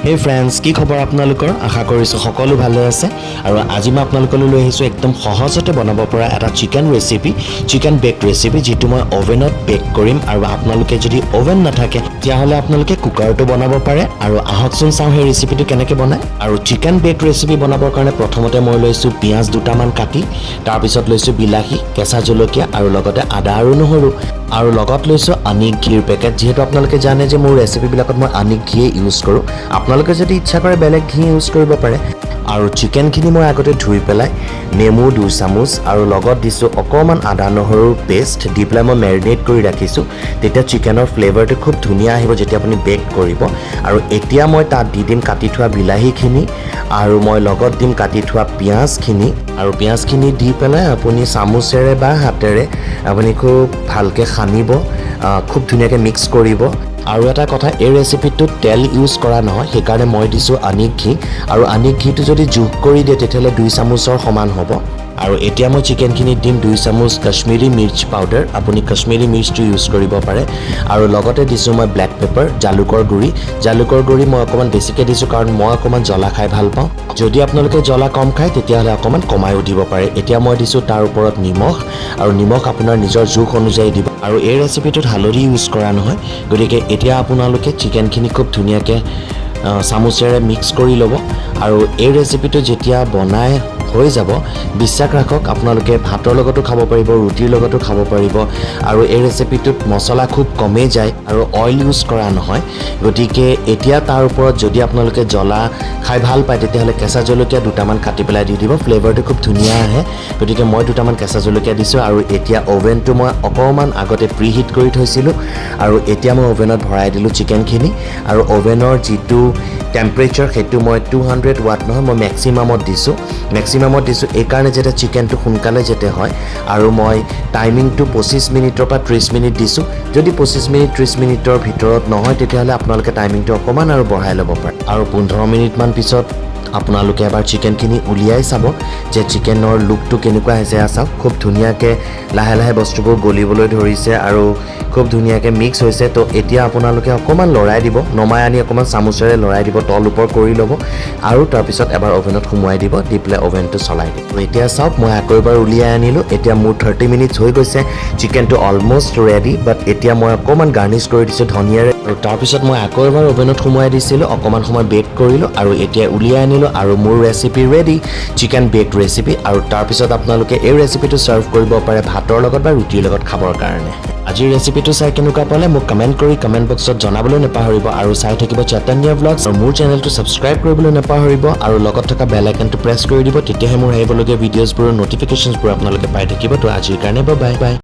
Hey friends, কি খবৰ আপোনালোকৰ? আশা কৰিছো সকলো ভালে আছে আৰু আজি মই আপোনালোকলৈ লৈ আহিছো একদম সহজতে বনাব পৰা এটা chicken recipe, chicken bake recipe যেটো মই ওভেনত বেক কৰিম আৰু আপোনালোকে যদি ওভেন নাথাকে তেতিয়াহলে আপোনালোকে কুকাৰটো বনাব পাৰে আৰু আহকচোন চাওঁ এই ৰেচিপিটো কেনেকৈ বনায় আৰু চিকেন বেক ৰেচিপি বনাবৰ কাৰণে প্ৰথমতে মই লৈছো পিয়াজ দুটামান কাটি তাৰ পিছত লৈছো বিলাহী, কেঁচা জলকীয়া আৰু লগতে আদা আৰু নহৰু আৰু লগত লৈছো আনিক ঘিৰ পেকেট যেহেতু আপোনালোকে জানে যে মোৰ ৰেচিপি বিলাকত মই আনিক ঘি ইউজ কৰো আপোনালোকে যদি ইচ্ছা কৰে বেলেগ ঘি ইউজ কৰিব পাৰে আৰু চিকেনখিনি মই আগতে ধুই পেলাই নেমু 2 চামুচ আৰু লগত দিছো অকমান আদা নহৰুৰ পেষ্ট দি পেলাই মই মেৰিনেট কৰি ৰাখিছো তেতিয়া চিকেনৰ ফ্লেভাৰটো খুব ধুনীয়া আহিব যেতিয়া আপুনি বেক কৰিব আৰু এতিয়া মই তাত দি দিম কাটি থোৱা বিলাহীখিনি আৰু মই লগত দিম কাটি থোৱা পিয়াজখিনি আৰু পিয়াজখিনি দি পেলাই আপুনি চামুচেৰে বা হাতেৰে আপুনি খুব ভালকে সানিব খুব ধুনীয়াকৈ মিক্স কৰিব আৰু এটা কথা এই ৰেচিপিটোত তেল ইউজ কৰা নহয় সেইকাৰণে মই দিছো আনিক ঘি আৰু আনিক ঘিটো যদি যোগ কৰি দিয়ে তেতিয়াহলে 2 চামুচৰ সমান হ'ব আৰু এতিয়া মই চিকেনখিনিত দিম 2 চামুচ কাশ্মীৰী মিৰ্চ পাউডাৰ আপুনি কাশ্মীৰী মিৰ্চটো ইউজ কৰিব পাৰে আৰু লগতে দিছো মই ব্লেক পেপাৰ জালুকৰ গুড়ি মই অকমান বেছিকৈ দিছো কাৰণ মই অকমান জ্বলা খাই ভাল পাওঁ যদি আপোনালোকে জ্বলা কম খায় তেতিয়াহলে অকমান কমাইও দিব পাৰে এতিয়া মই দিছো তাৰ ওপৰত নিমখ আৰু নিমখ আপোনাৰ নিজৰ জোখ অনুযায়ী দিব আৰু এই ৰেচিপিটোত হালধি ইউজ কৰা নহয় গতিকে এতিয়া আপোনালোকে চিকেনখিনি খুব ধুনীয়াকৈ চামুচেৰে মিক্স কৰি ল'ব আৰু এই ৰেচিপিটো যেতিয়া বনাই হৈ যাব বিশ্বাস ৰাখক আপোনালোকে ভাতৰ লগতো খাব পাৰিব ৰুটিৰ লগতো খাব পাৰিব আৰু এই ৰেচিপিটোত মছলা খুব কমে যায় আৰু অইল ইউজ কৰা নহয় গতিকে এতিয়া তাৰ ওপৰত যদি আপোনালোকে জ্বলা খাই ভাল পায় তেতিয়াহলে কেঁচা জলকীয়া দুটামান কাটি পেলাই দি দিব ফ্লেভাৰটো খুব ধুনীয়া আহে গতিকে মই দুটামান কেঁচা জলকীয়া দিছো আৰু এতিয়া ওভেনটো মই অকমান আগতে প্ৰিহিট কৰি থৈছিলো আৰু এতিয়া মই ওভেনত ভৰাই দিলো চিকেনখিনি আৰু ওভেনৰ যিটো টেম্পাৰেচাৰ সেইটো মই 200 ওয়াট নহয় মই মেক্সিমামত দিছো এই কাৰণে যেটা চিকেনটো সোনকালে যেতে হয় আৰু মই টাইমিংটো 25 মিনিটৰ পৰা 30 মিনিট দিছো যদি 25 মিনিট 30 মিনিটৰ ভিতৰত নহয় তেতিয়াহলে আপোনালোকে টাইমিংটো অকমান আৰু বঢ়াই ল'ব পাৰে আৰু 15 মিনিট মান পিছত আপোনালোকে এবাৰ চিকেনখিনি উলিয়াই চাব যে চিকেনৰ লুকটো কেনেকুৱা হৈছে চাওক খুব ধুনীয়াকৈ লাহে লাহে বস্তুবোৰ গলিবলৈ ধৰিছে আৰু খুব ধুনীয়াকৈ মিক্স হৈছে তো এতিয়া আপোনালোকে অকমান লৰাই দিব নমাই আনি অকমান চামুচেৰে লৰাই দিব তল ওপৰ কৰি ল'ব আৰু তাৰ পিছত এবাৰ ওভেনত সুমুৱাই দিব দি পেলাই ওভেনটো চলাই দিব তো এতিয়া চাওক মই আকৌ এবাৰ উলিয়াই আনিলো এতিয়া মোৰ 30 মিনিটছ হৈ গৈছে চিকেনটো অলমোষ্ট ৰেডি বাট এতিয়া মই অকমান গাৰ্নিশ কৰি দিছো ধনিয়াৰে আৰু তাৰ পিছত মই আকৌ এবাৰ ওভেনত সুমুৱাই দিছিলো অকমান সময় বেক কৰিলো আৰু এতিয়া উলিয়াই আনিলো আৰু মোৰ recipe ready chicken bake recipe আৰু তাৰ পিছত আপোনালোকে এই ৰেচিপিটো সাৰ্ভ কৰিব পাৰে ভাতৰ লগত বা ৰুটিৰ লগত খাবৰ কাৰণে আজিৰ ৰেচিপিটো চাই কেনেকুৱা পালে মোক কমেন্ট কৰি কমেন্ট বক্সত জনাবলৈ নাপাহৰিব আৰু চাই থাকিব চৈতন্য ব্লগছ আৰু মোৰ চেনেলটো সাবস্ক্ৰাইব কৰিবলৈ নাপাহৰিব আৰু লগত থকা বেল আইকনটো প্ৰেছ কৰি দিব তেতিয়াহে মোৰ আহিবলগীয়া ভিডিঅ'ছবোৰৰ নটিফিকেশনছবোৰ আপোনালোকে পাই থাকিব তো আজিৰ কাৰণে বাই বাই